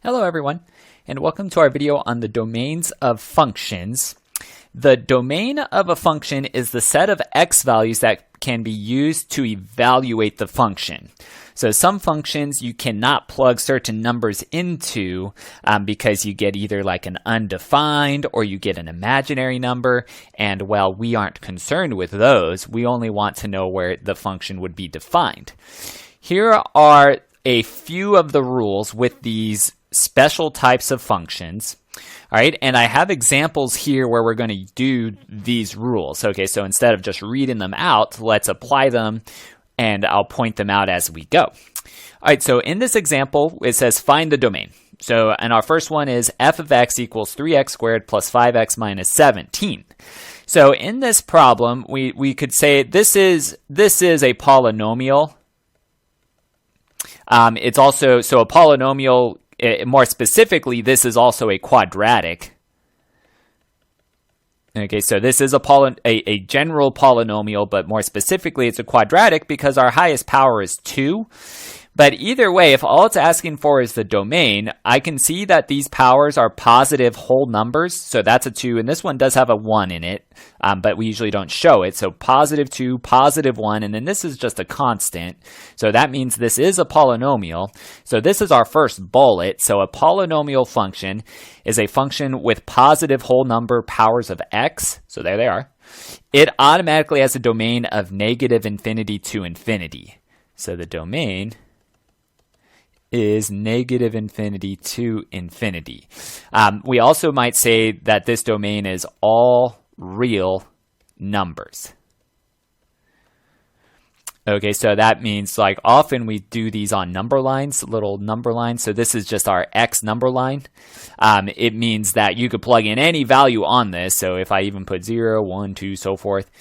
Hello everyone, and welcome to our video on the domains of functions. The domain of a function is the set of x values that can be used to evaluate the function. So some functions you cannot plug certain numbers into because you get either like an undefined or you get an imaginary number. And while we aren't concerned with those, we only want to know where the function would be defined. Here are a few of the rules with these special types of functions. All right, and I have examples here where we're going to do these rules. Okay, so instead of just reading them out, let's apply them and I'll point them out as we go. All right, so in this example, it says find the domain. So, and our first one is f of x equals 3x squared plus 5x minus 17. So in this problem, we could say this is a polynomial. It's also, so a polynomial, more specifically, this is also a quadratic. Okay, so this is a general polynomial, but more specifically, it's a quadratic because our highest power is 2. But either way, if all it's asking for is the domain, I can see that these powers are positive whole numbers. So that's a 2, and this one does have a 1 in it, but we usually don't show it. So positive 2, positive 1, and then this is just a constant. So that means this is a polynomial. So this is our first bullet. So a polynomial function is a function with positive whole number powers of x. So there they are. It automatically has a domain of negative infinity to infinity. So the domain is negative infinity to infinity. We also might say that this domain is all real numbers. Okay, so that means like often we do these on number lines, little number lines. So this is just our x number line. It means that you could plug in any value on this. So if I even put 0, 1, 2, so forth,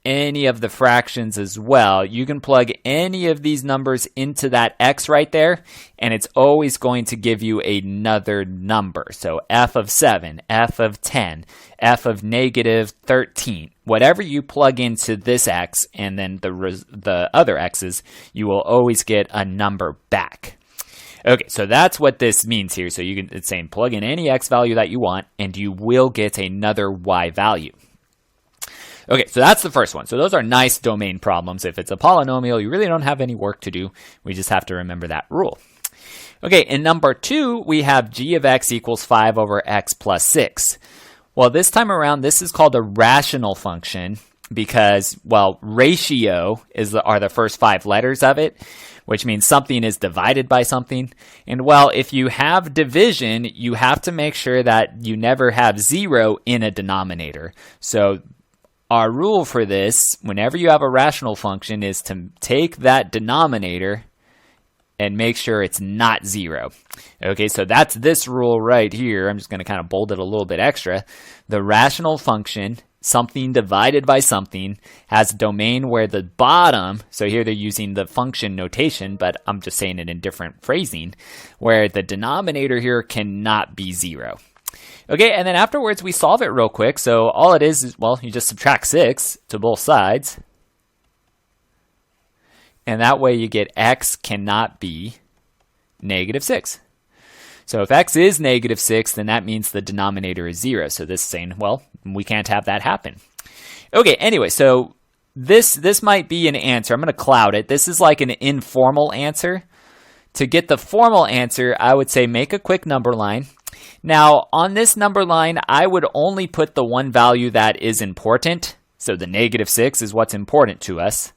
any of the fractions as well, you can plug any of these numbers into that x right there, and it's always going to give you another number. So f of 7, f of 10, f of negative 13. Whatever you plug into this x and then the other x's, you will always get a number back. Okay, so that's what this means here. So it's saying plug in any x value that you want, and you will get another y value. Okay, so that's the first one. So those are nice domain problems. If it's a polynomial, you really don't have any work to do. We just have to remember that rule. Okay, in number 2, we have g of x equals 5 over x plus 6. Well, this time around, this is called a rational function because, well, ratio are the first 5 letters of it, which means something is divided by something. And, well, if you have division, you have to make sure that you never have 0 in a denominator. So our rule for this, whenever you have a rational function, is to take that denominator and make sure it's not 0. Okay, so that's this rule right here. I'm just going to kind of bold it a little bit extra. The rational function, something divided by something, has a domain where the bottom, so here they're using the function notation, but I'm just saying it in different phrasing, where the denominator here cannot be 0. Okay, and then afterwards we solve it real quick. So all it is, well, you just subtract 6 to both sides. And that way you get x cannot be negative 6. So if x is negative 6, then that means the denominator is 0. So this is saying, well, we can't have that happen. Okay, anyway, so this might be an answer. I'm going to cloud it. This is like an informal answer. To get the formal answer, I would say make a quick number line. Now, on this number line, I would only put the one value that is important. So the negative 6 is what's important to us.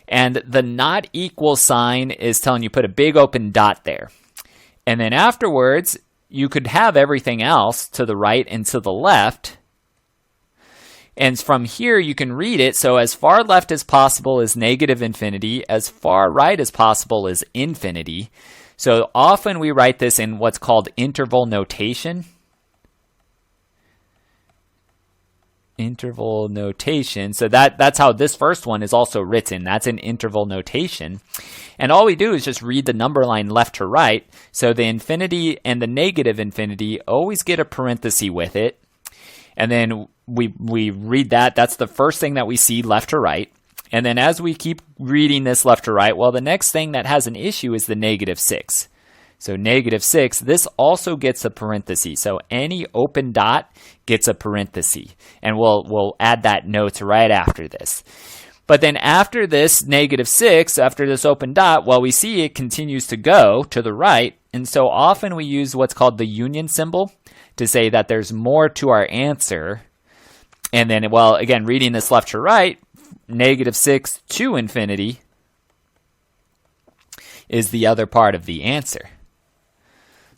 And the not equal sign is telling you put a big open dot there. And then afterwards, you could have everything else to the right and to the left. And from here, you can read it. So as far left as possible is negative infinity. As far right as possible is infinity. So often we write this in what's called interval notation. Interval notation. So that's how this first one is also written. That's an interval notation. And all we do is just read the number line left to right. So the infinity and the negative infinity always get a parenthesis with it. And then we read that. That's the first thing that we see left to right. And then as we keep reading this left to right, well, the next thing that has an issue is the negative 6. So -6, this also gets a parenthesis. So any open dot gets a parenthesis. And we'll add that note right after this. But then after this -6, after this open dot, well, we see it continues to go to the right. And so often we use what's called the union symbol to say that there's more to our answer. And then, well, again, reading this left to right, -6 to infinity is the other part of the answer.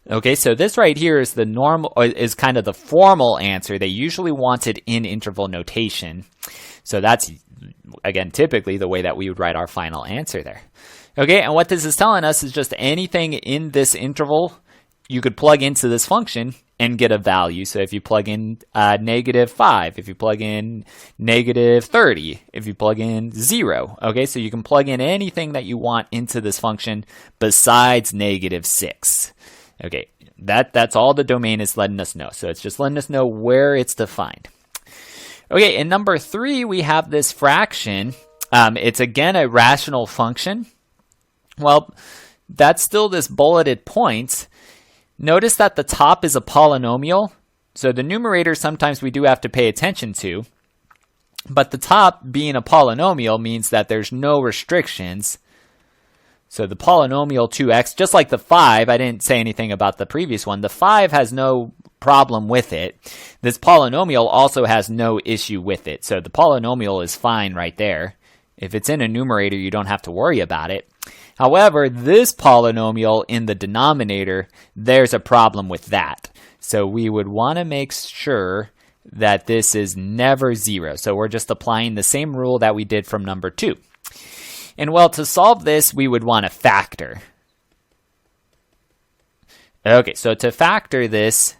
Okay, so this right here is the normal, is kind of the formal answer. They usually want it in interval notation. So that's, again, typically the way that we would write our final answer there. Okay, and what this is telling us is just anything in this interval, you could plug into this function and get a value. So if you plug in -5, if you plug in -30, if you plug in 0, okay, so you can plug in anything that you want into this function besides -6. Okay, that's all the domain is letting us know. So it's just letting us know where it's defined. Okay, in number 3, we have this fraction. It's again a rational function. Well, that's still this bulleted point. Notice that the top is a polynomial. So the numerator sometimes we do have to pay attention to. But the top being a polynomial means that there's no restrictions. So the polynomial 2x, just like the 5, I didn't say anything about the previous one. The 5 has no problem with it. This polynomial also has no issue with it. So the polynomial is fine right there. If it's in a numerator, you don't have to worry about it. However, this polynomial in the denominator, there's a problem with that. So we would want to make sure that this is never 0. So we're just applying the same rule that we did from number 2. And well, to solve this, we would want to factor. Okay, so to factor this,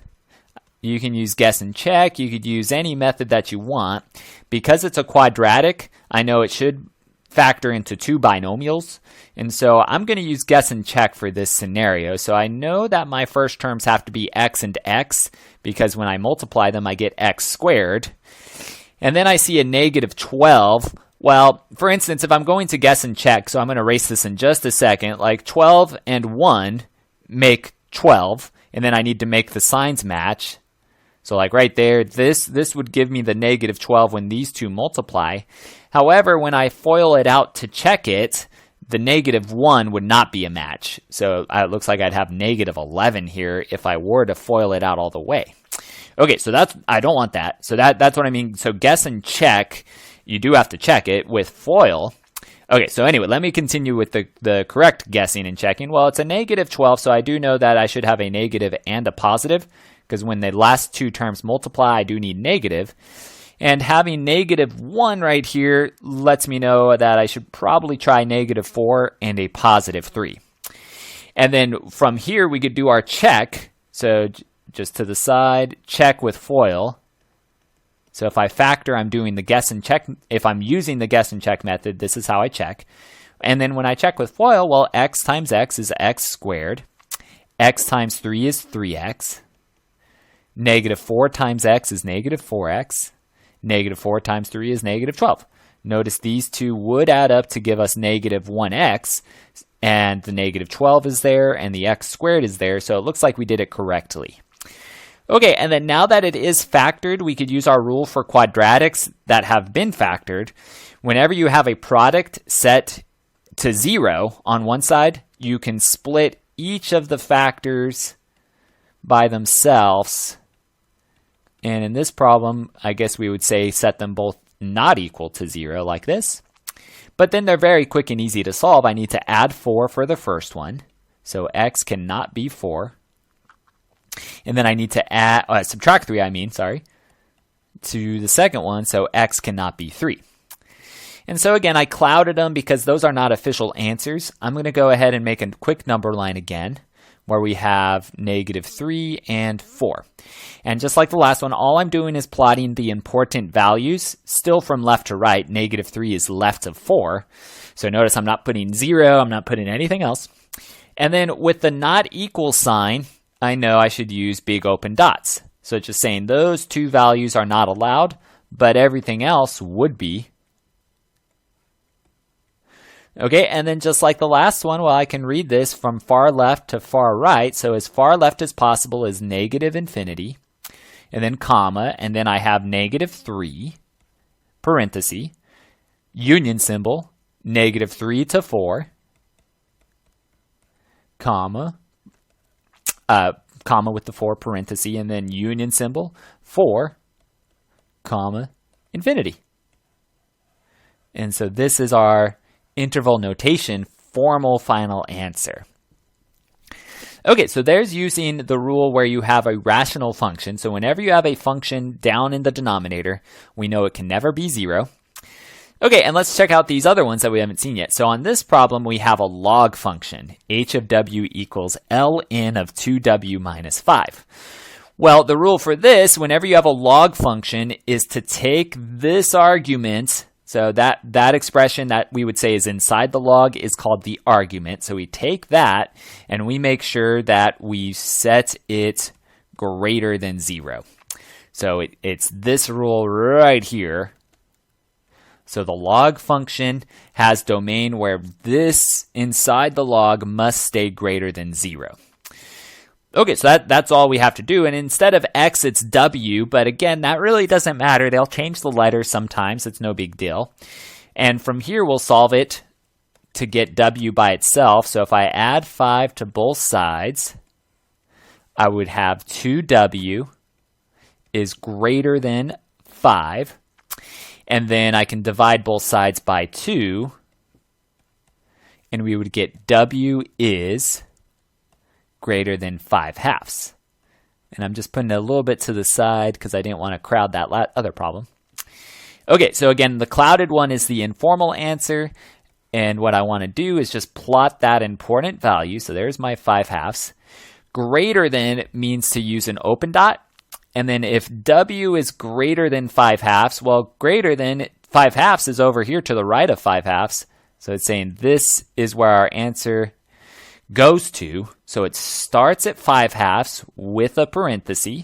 you can use guess and check. You could use any method that you want. Because it's a quadratic, I know it should factor into 2 binomials. And so I'm going to use guess and check for this scenario. So I know that my first terms have to be x and x, because when I multiply them, I get x squared. And then I see a -12. Well, for instance, if I'm going to guess and check, so I'm going to erase this in just a second, like 12 and 1 make 12, and then I need to make the signs match. So like right there, this would give me the -12 when these two multiply. However, when I FOIL it out to check it, the -1 would not be a match. So it looks like I'd have -11 here if I were to FOIL it out all the way. Okay, so I don't want that. So that's what I mean. So guess and check, you do have to check it with FOIL. Okay, so anyway, let me continue with the correct guessing and checking. Well, it's a -12, so I do know that I should have a negative and a positive, because when the last two terms multiply, I do need negative. And having -1 right here lets me know that I should probably try -4 and a +3. And then from here, we could do our check. So just to the side, check with FOIL. So if I factor, I'm doing the guess and check. If I'm using the guess and check method, this is how I check. And then when I check with FOIL, well, x times x is x squared. X times 3 is 3x. -4 times x is -4x. -4 times 3 is -12. Notice these two would add up to give us -1x, and the -12 is there, and the x squared is there, so it looks like we did it correctly. Okay, and then now that it is factored, we could use our rule for quadratics that have been factored. Whenever you have a product set to 0 on one side, you can split each of the factors by themselves. And in this problem, I guess we would say set them both not equal to 0 like this. But then they're very quick and easy to solve. I need to add 4 for the first one. So x cannot be 4. And then I need to subtract 3, to the second one. So x cannot be 3. And so again, I clouded them because those are not official answers. I'm going to go ahead and make a quick number line again, where we have -3 and 4. And just like the last one, all I'm doing is plotting the important values, still from left to right. -3 is left of 4. So notice I'm not putting 0, I'm not putting anything else. And then with the not equal sign, I know I should use big open dots. So it's just saying those two values are not allowed, but everything else would be. Okay, and then just like the last one, well, I can read this from far left to far right. So as far left as possible is negative infinity, and then comma, and then I have negative 3, parenthesis, union symbol, negative 3 to 4, comma, comma with the 4 parenthesis, and then union symbol, 4, comma, infinity. And so this is our interval notation formal final answer. Okay, so there's using the rule where you have a rational function. So whenever you have a function down in the denominator, we know it can never be 0. Okay, and let's check out these other ones that we haven't seen yet. So on this problem, we have a log function. H of w equals ln of 2w minus 5. Well, the rule for this, whenever you have a log function, is to take this argument. So that expression that we would say is inside the log is called the argument. So we take that and we make sure that we set it greater than 0. So it's this rule right here. So the log function has domain where this inside the log must stay greater than 0. Okay, so that's all we have to do. And instead of x, it's w. But again, that really doesn't matter. They'll change the letters sometimes. It's no big deal. And from here, we'll solve it to get w by itself. So if I add 5 to both sides, I would have 2w is greater than 5. And then I can divide both sides by 2. And we would get w is greater than 5/2. And I'm just putting it a little bit to the side because I didn't want to crowd that other problem. Okay, so again, the clouded one is the informal answer. And what I want to do is just plot that important value. So there's my 5/2. Greater than means to use an open dot. And then if w is greater than 5/2, well, greater than 5/2 is over here to the right of 5/2. So it's saying this is where our answer goes to. So it starts at 5/2 with a parenthesis,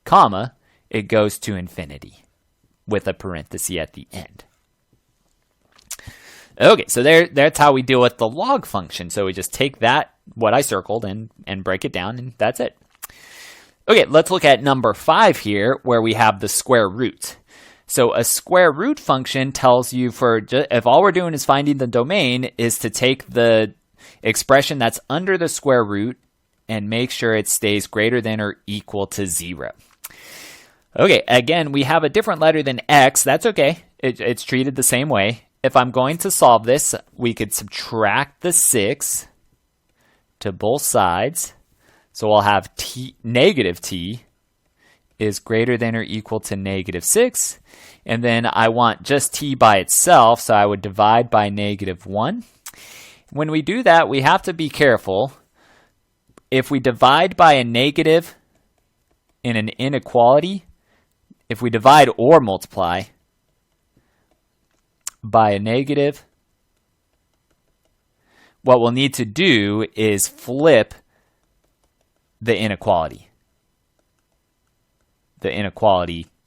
comma, it goes to infinity with a parenthesis at the end. Okay, so that's how we deal with the log function. So we just take that, what I circled, and break it down, and that's it. Okay, let's look at number 5 here, where we have the square root. So a square root function tells you if all we're doing is finding the domain, is to take the expression that's under the square root and make sure it stays greater than or equal to 0. Okay, again, we have a different letter than x. That's okay. It's treated the same way. If I'm going to solve this, we could subtract the 6 to both sides. So I'll have negative t is greater than or equal to negative 6. And then I want just t by itself, so I would divide by negative 1. When we do that, we have to be careful. If we divide by a negative in an inequality, if we divide or multiply by a negative, what we'll need to do is flip the inequality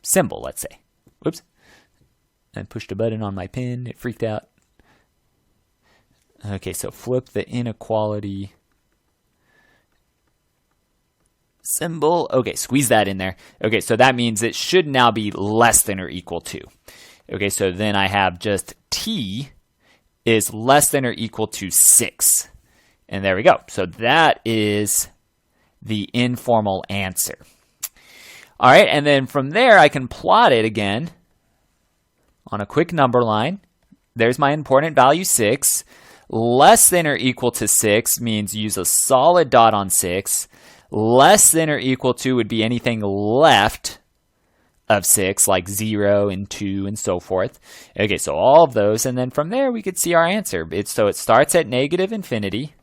symbol, let's say. Whoops. I pushed a button on my pen. It freaked out. Okay, so flip the inequality symbol. Okay, squeeze that in there. Okay, so that means it should now be less than or equal to. Okay, so then I have just t is less than or equal to 6. And there we go. So that is the informal answer. All right, and then from there I can plot it again on a quick number line. There's my important value 6. Less than or equal to 6 means use a solid dot on 6. Less than or equal to would be anything left of 6, like 0 and 2 and so forth. Okay, so all of those, and then from there we could see our answer. So it starts at negative infinity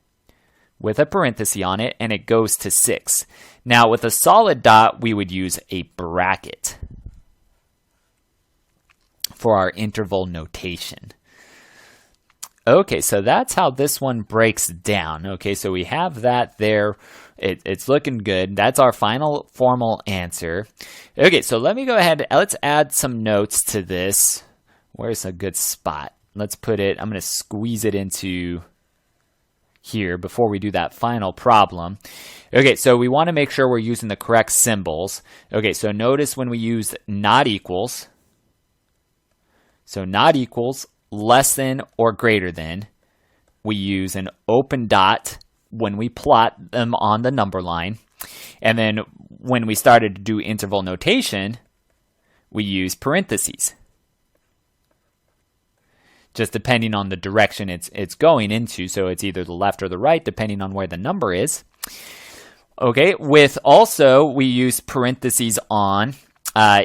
with a parenthesis on it, and it goes to 6. Now with a solid dot, we would use a bracket for our interval notation. Okay, so that's how this one breaks down. Okay, so we have that there. It's looking good. That's our final formal answer. Okay, so let me go ahead. Let's add some notes to this. Where's a good spot? let's put it, I'm going to squeeze it into here before we do that final problem. Okay, so we want to make sure we're using the correct symbols. Okay, so notice when we use not equals, so not equals, less than or greater than, we use an open dot when we plot them on the number line. And then when we started to do interval notation, we use parentheses, just depending on the direction it's going into. So it's either the left or the right, depending on where the number is. Okay, with also, we use parentheses on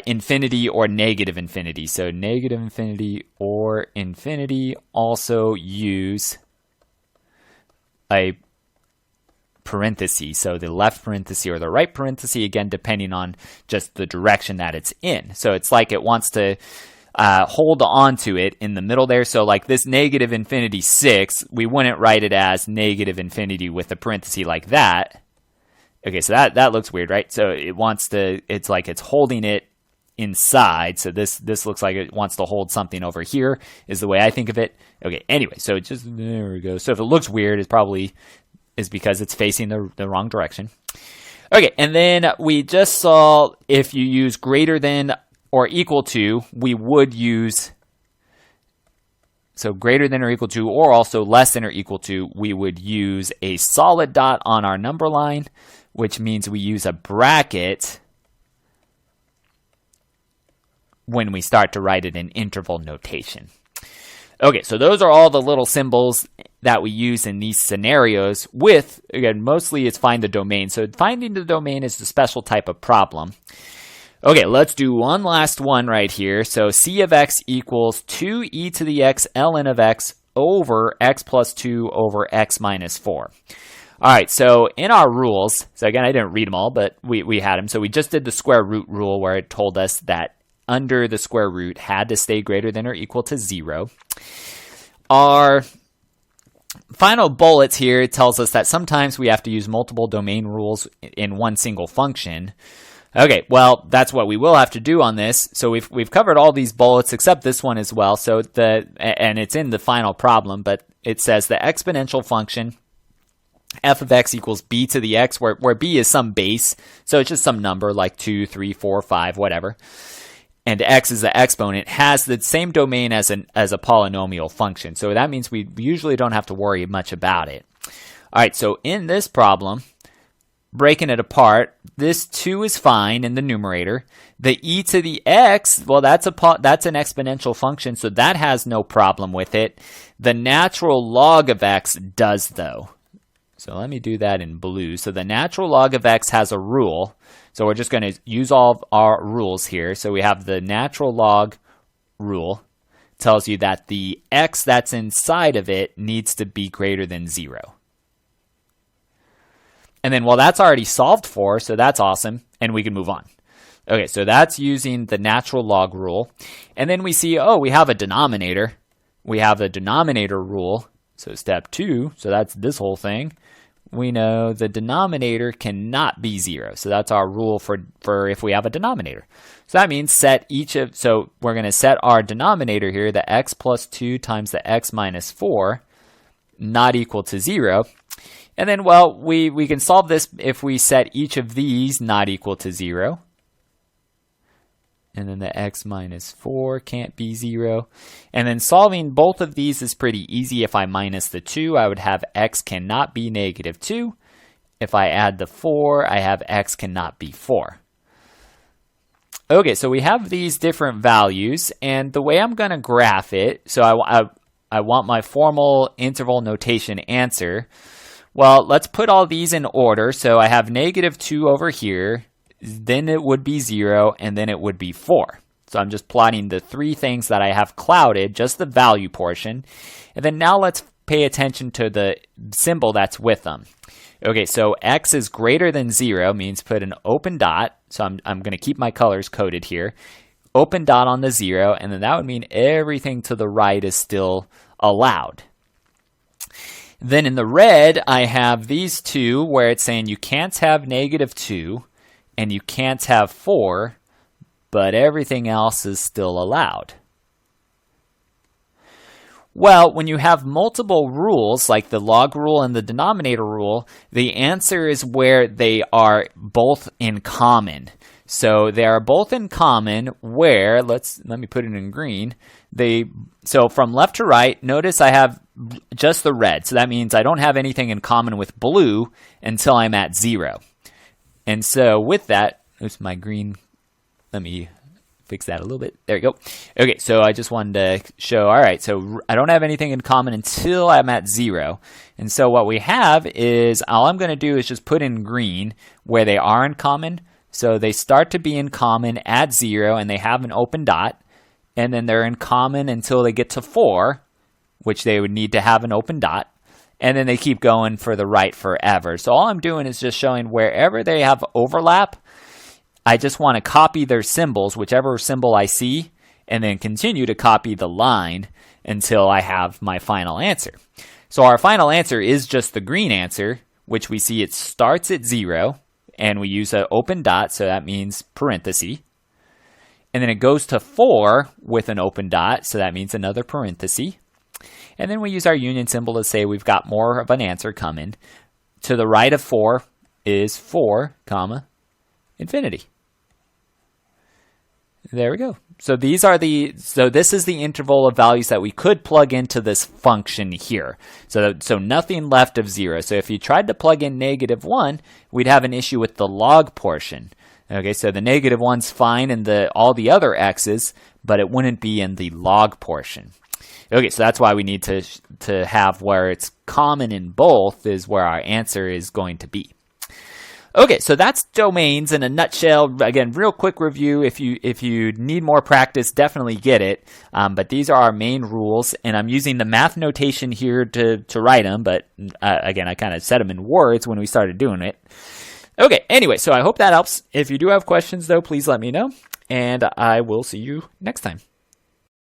infinity or negative infinity. So negative infinity or infinity also use a parenthesis. So the left parenthesis or the right parenthesis, again, depending on just the direction that it's in. So it's like it wants to hold on to it in the middle there. So like this negative infinity 6, we wouldn't write it as negative infinity with a parenthesis like that. Okay, so that looks weird, right? So it wants to, it's like it's holding it inside. So this looks like it wants to hold something over here is the way I think of it. Okay, anyway, so it just, there we go. So if it looks weird, it probably is because it's facing the wrong direction. Okay, and then we just saw if you use greater than or equal to, we would use, so greater than or equal to, or also less than or equal to, we would use a solid dot on our number line, which means we use a bracket when we start to write it in interval notation. Okay, so those are all the little symbols that we use in these scenarios with, again, mostly it's find the domain. So finding the domain is the special type of problem. Okay, let's do one last one right here. So c of x equals 2e to the x ln of x over x plus 2 over x minus 4. All right, so in our rules, so again, I didn't read them all, but we had them. So we just did the square root rule where it told us that under the square root had to stay greater than or equal to 0. Our final bullets here tells us that sometimes we have to use multiple domain rules in one single function. Okay, well, that's what we will have to do on this. So we've covered all these bullets except this one as well. So and it's in the final problem, but it says the exponential function f of x equals b to the x, where b is some base. So it's just some number like 2, 3, 4, 5, whatever. And x is the exponent, has the same domain as a polynomial function. So that means we usually don't have to worry much about it. All right, so in this problem, breaking it apart, this 2 is fine in the numerator. The e to the x, well, that's an exponential function, so that has no problem with it. The natural log of x does, though. So let me do that in blue. So the natural log of x has a rule. So we're just going to use all of our rules here. So we have the natural log rule. Tells you that the x that's inside of it needs to be greater than 0. And then, well, that's already solved for, so that's awesome, and we can move on. Okay, so that's using the natural log rule. And then we see, oh, we have a denominator. We have the denominator rule. So step 2, so that's this whole thing. We know the denominator cannot be 0. So that's our rule for if we have a denominator. So that means so we're going to set our denominator here, the x plus 2 times the x minus 4, not equal to 0. And then, well, we can solve this if we set each of these not equal to 0. And then the x minus 4 can't be 0. And then solving both of these is pretty easy. If I minus the 2, I would have x cannot be negative 2. If I add the 4, I have x cannot be 4. Okay, so we have these different values. And the way I'm going to graph it, so I want my formal interval notation answer. Well, let's put all these in order. So I have negative 2 over here. Then it would be 0, and then it would be 4. So I'm just plotting the 3 things that I have clouded, just the value portion. And then now let's pay attention to the symbol that's with them. Okay, so x is greater than 0 means put an open dot. So I'm going to keep my colors coded here. Open dot on the 0, and then that would mean everything to the right is still allowed. Then in the red, I have these 2 where it's saying you can't have negative 2. And you can't have 4, but everything else is still allowed. Well, when you have multiple rules, like the log rule and the denominator rule, the answer is where they are both in common. So they are both in common where, let me put it in green. So from left to right, notice I have just the red. So that means I don't have anything in common with blue until I'm at 0. And so with that, oops, my green, let me fix that a little bit. There you go. Okay, so I just wanted to show, all right, so I don't have anything in common until I'm at 0. And so what we have is, all I'm going to do is just put in green where they are in common. So they start to be in common at 0, and they have an open dot. And then they're in common until they get to 4, which they would need to have an open dot. And then they keep going for the right forever. So all I'm doing is just showing wherever they have overlap, I just want to copy their symbols, whichever symbol I see, and then continue to copy the line until I have my final answer. So our final answer is just the green answer, which we see it starts at 0, and we use an open dot, so that means parenthesis. And then it goes to 4 with an open dot, so that means another parenthesis. And then we use our union symbol to say we've got more of an answer coming. To the right of 4 is 4, comma, infinity. There we go. So this is the interval of values that we could plug into this function here. So nothing left of 0. So if you tried to plug in -1, we'd have an issue with the log portion. Okay, so the -1's fine in all the other x's, but it wouldn't be in the log portion. Okay, so that's why we need to have where it's common in both is where our answer is going to be. Okay, so that's domains in a nutshell. Again, real quick review. If you need more practice, definitely get it. But these are our main rules, and I'm using the math notation here to write them. But again, I kind of said them in words when we started doing it. Okay, anyway, so I hope that helps. If you do have questions, though, please let me know, and I will see you next time.